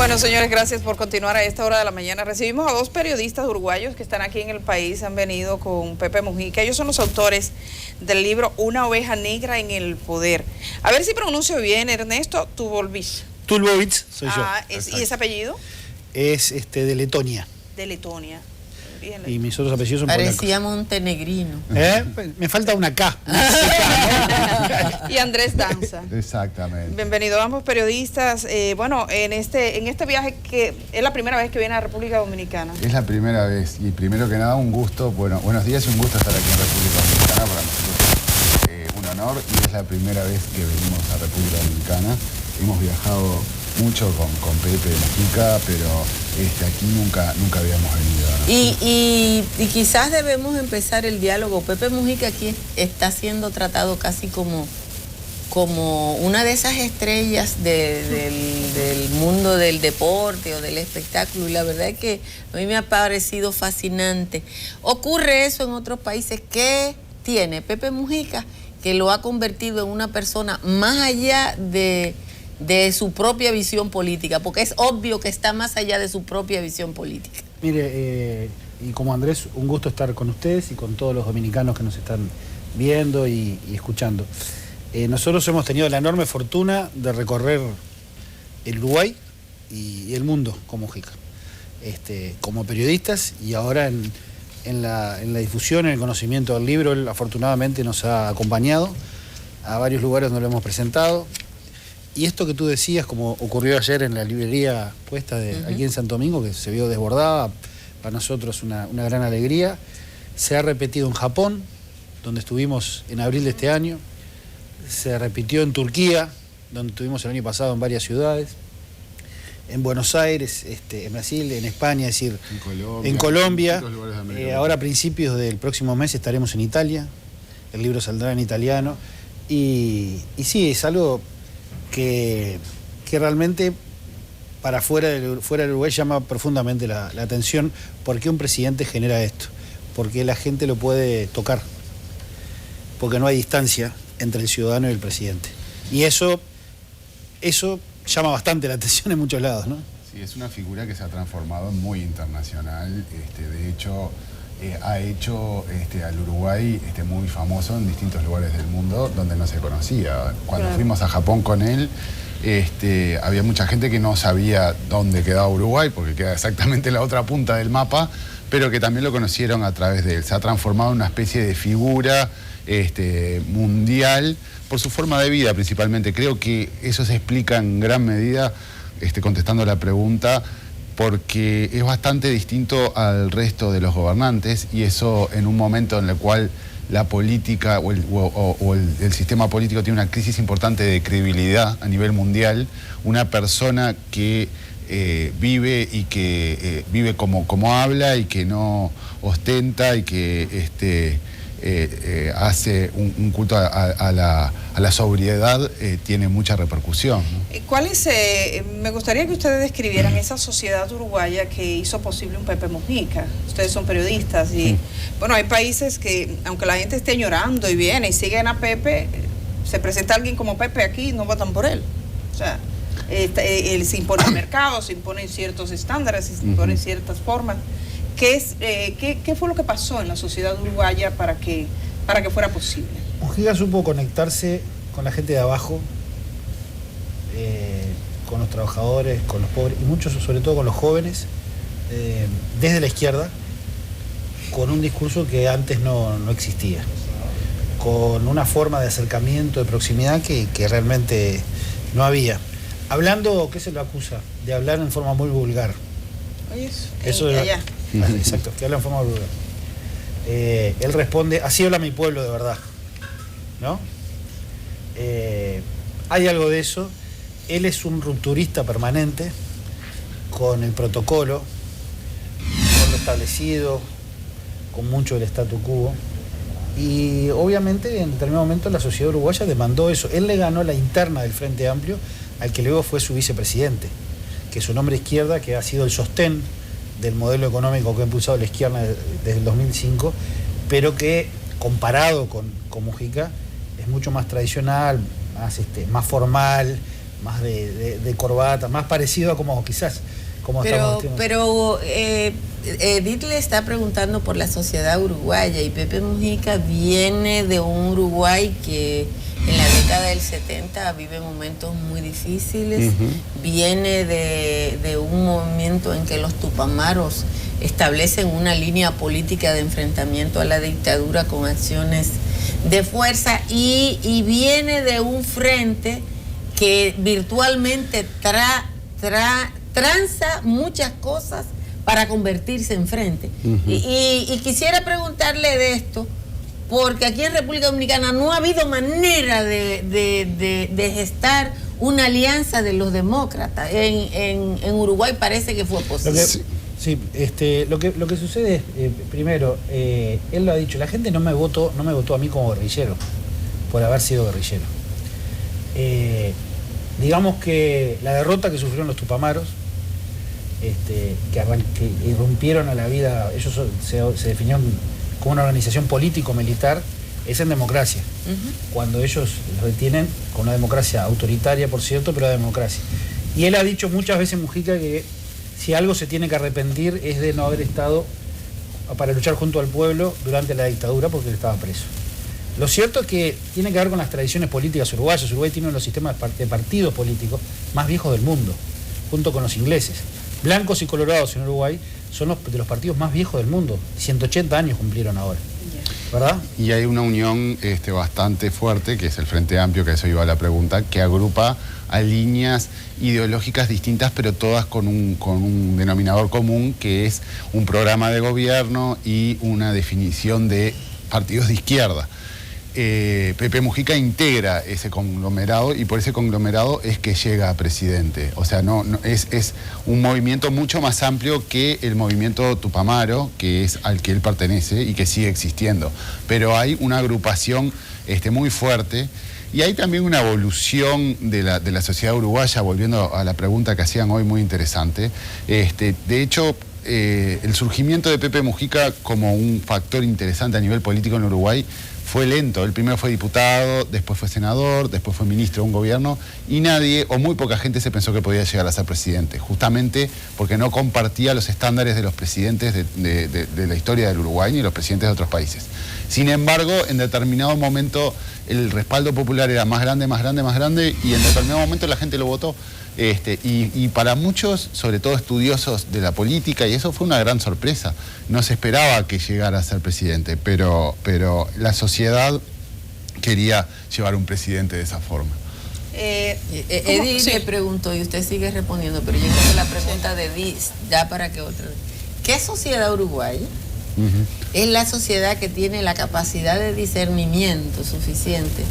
Bueno, señores, gracias por continuar a esta hora de la mañana. Recibimos a dos periodistas uruguayos que están aquí en el país, han venido con Pepe Mujica. Ellos son los autores del libro Una oveja negra en el poder. A ver si pronuncio bien, Ernesto Tubolvich. Tulbovich soy yo. ¿Y ese apellido? Es de Letonia. De Letonia. Bien, Y mis otros apellidos son parecía polacos. montenegrino. Me falta una K. Y Andrés Danza. Exactamente. Bienvenido ambos periodistas. Bueno, en este viaje que es la primera vez que viene a República Dominicana. Es la primera vez y primero que nada un gusto, buenos días y un gusto estar aquí en República Dominicana. Para nosotros un honor y es la primera vez que venimos a República Dominicana. Hemos viajado mucho con Pepe Mujica, pero aquí nunca habíamos venido, ¿no? Y quizás debemos empezar el diálogo. Pepe Mujica aquí está siendo tratado casi como una de esas estrellas del mundo del deporte o del espectáculo, y la verdad es que a mí me ha parecido fascinante. Ocurre eso en otros países. ¿Qué tiene Pepe Mujica que lo ha convertido en una persona más allá de su propia visión política? Porque es obvio que está más allá de su propia visión política. Mire, y como Andrés, un gusto estar con ustedes y con todos los dominicanos que nos están viendo y escuchando. Nosotros hemos tenido la enorme fortuna de recorrer el Uruguay y el mundo con Mujica, como periodistas, y ahora en la difusión, en el conocimiento del libro. Él afortunadamente nos ha acompañado a varios lugares donde lo hemos presentado. Y esto que tú decías, como ocurrió ayer en la librería puesta aquí en Santo Domingo, que se vio desbordada, para nosotros una gran alegría, se ha repetido en Japón, donde estuvimos en abril de este año, se repitió en Turquía, donde estuvimos el año pasado en varias ciudades, en Buenos Aires, en Brasil, en España, es decir, en Colombia. Ahora a principios del próximo mes estaremos en Italia, el libro saldrá en italiano, y sí, es algo que realmente para fuera del Uruguay llama profundamente la atención. ¿Por qué un presidente genera esto? Porque la gente lo puede tocar, porque no hay distancia entre el ciudadano y el presidente. Y eso llama bastante la atención en muchos lados, ¿no? Sí, es una figura que se ha transformado en muy internacional. De hecho, ha hecho al Uruguay muy famoso en distintos lugares del mundo donde no se conocía. Cuando fuimos a Japón con él, había mucha gente que no sabía dónde quedaba Uruguay, porque queda exactamente en la otra punta del mapa, pero que también lo conocieron a través de él. Se ha transformado en una especie de figura mundial por su forma de vida principalmente. Creo que eso se explica en gran medida, contestando la pregunta, porque es bastante distinto al resto de los gobernantes, y eso en un momento en el cual la política o el sistema político tiene una crisis importante de credibilidad a nivel mundial. Una persona que vive y que vive como habla y que no ostenta y que hace un culto a la sobriedad, tiene mucha repercusión, ¿no? Me gustaría que ustedes describieran esa sociedad uruguaya que hizo posible un Pepe Mujica. Ustedes son periodistas y, bueno, hay países que, aunque la gente esté llorando y viene y siguen a Pepe, se presenta alguien como Pepe aquí y no votan por él. O sea, él se impone el mercado, se imponen ciertos estándares, se imponen ciertas formas. ¿Qué fue lo que pasó en la sociedad uruguaya para que fuera posible? Mujica supo conectarse con la gente de abajo, con los trabajadores, con los pobres, y muchos, sobre todo con los jóvenes, desde la izquierda, con un discurso que antes no existía, con una forma de acercamiento, de proximidad que realmente no había. Hablando, ¿qué se lo acusa? De hablar en forma muy vulgar. Eso de allá. Exacto, que habla en forma vulgar. Él responde, así habla mi pueblo de verdad, ¿no? Hay algo de eso. Él es un rupturista permanente con el protocolo, con lo establecido, con mucho del statu quo. Y obviamente en determinado momento la sociedad uruguaya demandó eso. Él le ganó la interna del Frente Amplio al que luego fue su vicepresidente, que es un hombre izquierda que ha sido el sostén del modelo económico que ha impulsado la izquierda desde el 2005, pero que comparado con Mujica es mucho más tradicional, más formal, más de corbata, más parecido a como quizás como pero Edith le está preguntando por la sociedad uruguaya, y Pepe Mujica viene de un Uruguay que en la década del 70 vive momentos muy difíciles, viene de un movimiento en que los tupamaros establecen una línea política de enfrentamiento a la dictadura con acciones de fuerza, y viene de un frente que virtualmente tranza muchas cosas para convertirse en frente. Y quisiera preguntarle de esto, porque aquí en República Dominicana no ha habido manera de gestar una alianza de los demócratas. En Uruguay parece que fue posible. Lo que sucede es, primero, él lo ha dicho, la gente no me votó a mí como guerrillero, por haber sido guerrillero. Digamos que la derrota que sufrieron los tupamaros, que irrumpieron a la vida, ellos se definieron como una organización político-militar, es en democracia. Cuando ellos retienen con una democracia autoritaria, por cierto, pero democracia. Y él ha dicho muchas veces, Mujica, que si algo se tiene que arrepentir es de no haber estado para luchar junto al pueblo durante la dictadura, porque él estaba preso. Lo cierto es que tiene que ver con las tradiciones políticas uruguayas. Uruguay tiene uno de los sistemas de partidos políticos más viejos del mundo, junto con los ingleses. Blancos y colorados en Uruguay son de los partidos más viejos del mundo. 180 años cumplieron ahora, ¿verdad? Y hay una unión bastante fuerte, que es el Frente Amplio, que a eso iba la pregunta, que agrupa a líneas ideológicas distintas, pero todas con un denominador común, que es un programa de gobierno y una definición de partidos de izquierda. Pepe Mujica integra ese conglomerado, y por ese conglomerado es que llega a presidente. O sea, es un movimiento mucho más amplio que el movimiento tupamaro, que es al que él pertenece y que sigue existiendo. Pero hay una agrupación muy fuerte, y hay también una evolución de la sociedad uruguaya, volviendo a la pregunta que hacían hoy, muy interesante. De hecho, el surgimiento de Pepe Mujica como un factor interesante a nivel político en Uruguay fue lento. Él primero fue diputado, después fue senador, después fue ministro de un gobierno, y nadie o muy poca gente se pensó que podía llegar a ser presidente, justamente porque no compartía los estándares de los presidentes de la historia del Uruguay ni los presidentes de otros países. Sin embargo, en determinado momento el respaldo popular era más grande, y en determinado momento la gente lo votó. Y para muchos, sobre todo estudiosos de la política, y eso fue una gran sorpresa, no se esperaba que llegara a ser presidente, pero la sociedad quería llevar un presidente de esa forma. Edith le preguntó, y usted sigue respondiendo, pero yo creo que la pregunta de Edith, ya para que otra. ¿Qué sociedad uruguaya es la sociedad que tiene la capacidad de discernimiento suficiente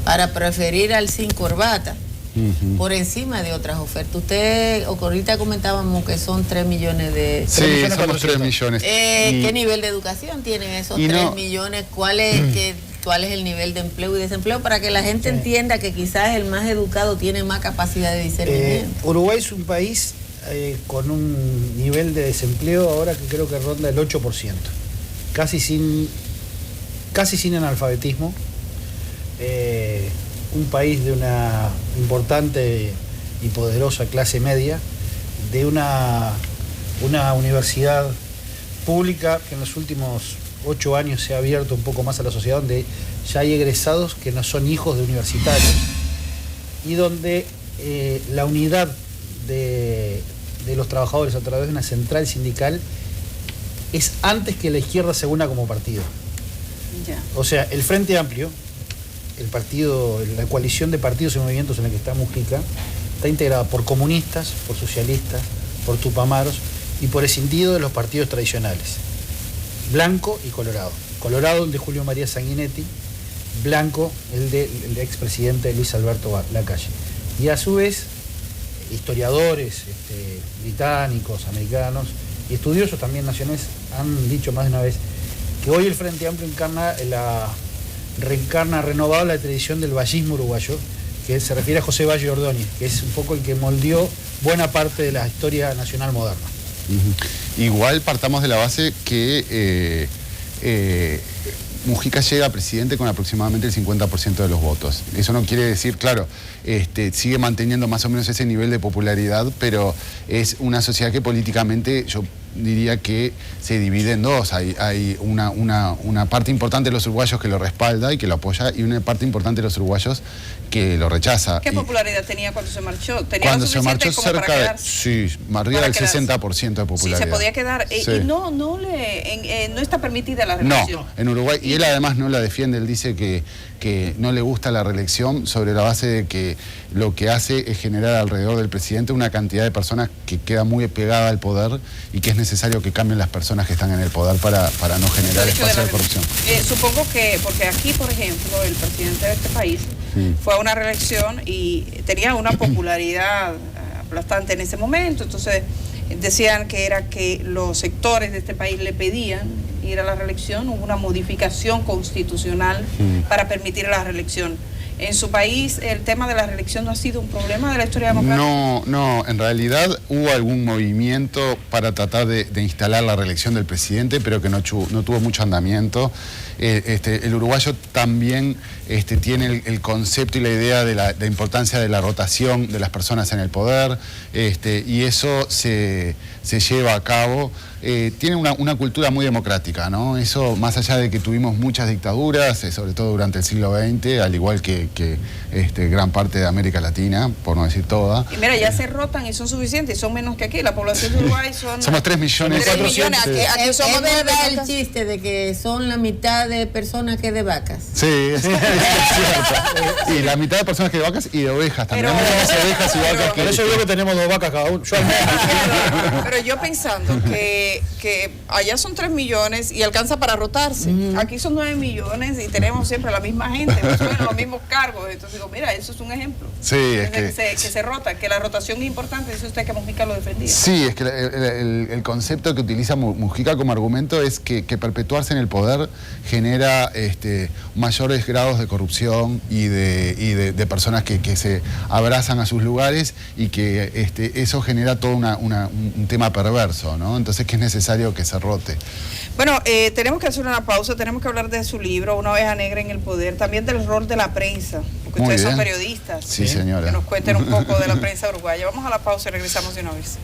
para preferir al sin corbata por encima de otras ofertas? Usted, o ahorita comentábamos que son 3 millones de... Sí, somos 3 millones. ¿Qué nivel de educación tienen esos 3 millones? ¿Cuál es el nivel de empleo y desempleo? Para que la gente entienda que quizás el más educado tiene más capacidad de discernimiento. Uruguay es un país con un nivel de desempleo ahora que creo que ronda el 8%. Casi sin analfabetismo. Un país de una importante y poderosa clase media, de una universidad pública que en los últimos 8 años se ha abierto un poco más a la sociedad, donde ya hay egresados que no son hijos de universitarios, y donde la unidad de los trabajadores a través de una central sindical es antes que la izquierda se una como partido. O sea, el Frente Amplio, el partido, la coalición de partidos y movimientos en la que está Mujica, está integrada por comunistas, por socialistas, por tupamaros y por escindido de los partidos tradicionales, blanco y colorado. Colorado el de Julio María Sanguinetti, blanco el del expresidente Luis Alberto Lacalle. Y a su vez, historiadores británicos, americanos y estudiosos también nacionales han dicho más de una vez que hoy el Frente Amplio reencarna renovado la tradición del vallismo uruguayo, que se refiere a José Valle Ordóñez, que es un poco el que moldeó buena parte de la historia nacional moderna. Igual partamos de la base que Mujica llega a presidente con aproximadamente el 50% de los votos. Eso no quiere decir, claro, sigue manteniendo más o menos ese nivel de popularidad, pero es una sociedad que políticamente yo diría que se divide en dos. Hay una parte importante de los uruguayos que lo respalda y que lo apoya, y una parte importante de los uruguayos que lo rechaza. ¿Qué popularidad tenía cuando se marchó? ¿Tenía Cuando lo se marchó suficiente como cerca para de, quedarse? sí, arriba del 60% de popularidad. Sí, se podía quedar. Sí. Y no está permitida la reelección. No, en Uruguay, y él además no la defiende, él dice que no le gusta la reelección sobre la base de que lo que hace es generar alrededor del presidente una cantidad de personas que queda muy pegada al poder y que es necesario que cambien las personas que están en el poder para no generar espacio de corrupción. Supongo que, porque aquí, por ejemplo, el presidente de este país fue a una reelección y tenía una popularidad aplastante en ese momento, entonces decían que era que los sectores de este país le pedían ir a la reelección, hubo una modificación constitucional para permitir la reelección. En su país el tema de la reelección no ha sido un problema de la historia democrática. No, en realidad hubo algún movimiento para tratar de instalar la reelección del presidente, pero que no tuvo mucho andamiento. El uruguayo también tiene el concepto y la idea de la importancia de la rotación de las personas en el poder, y eso se lleva a cabo. Tiene una cultura muy democrática, ¿no? Eso, más allá de que tuvimos muchas dictaduras, sobre todo durante el siglo XX, al igual que gran parte de América Latina, por no decir toda. Y mira, ya se rotan y son suficientes, son menos que aquí. La población de Uruguay somos 3 millones. 3 millones. Aquí somos ¿Es verdad el chiste de que son la mitad de personas que de vacas? Sí, es cierto. Y la mitad de personas que de vacas y de ovejas también. Hay muchas más ovejas y vacas. Por eso digo que tenemos 2 vacas cada uno. Yo al menos. Pero yo pensando que allá son 3 millones y alcanza para rotarse. Aquí son 9 millones y tenemos siempre la misma gente, más o menos los mismos cargos. Entonces digo, mira, eso es un ejemplo. Sí, es que se rota, que la rotación es importante. Dice usted que Mujica lo defendía. Sí, es que el concepto que utiliza Mujica como argumento es que perpetuarse en el poder genera mayores grados de corrupción y de personas que se abrazan a sus lugares, y que eso genera todo un tema perverso, ¿no? Entonces que es necesario que se rote. Bueno, tenemos que hacer una pausa, tenemos que hablar de su libro, Una oveja negra en el poder, también del rol de la prensa, porque Muy ustedes bien. son periodistas. Sí, señora. Que nos cuenten un poco de la prensa uruguaya. Vamos a la pausa y regresamos de una vez.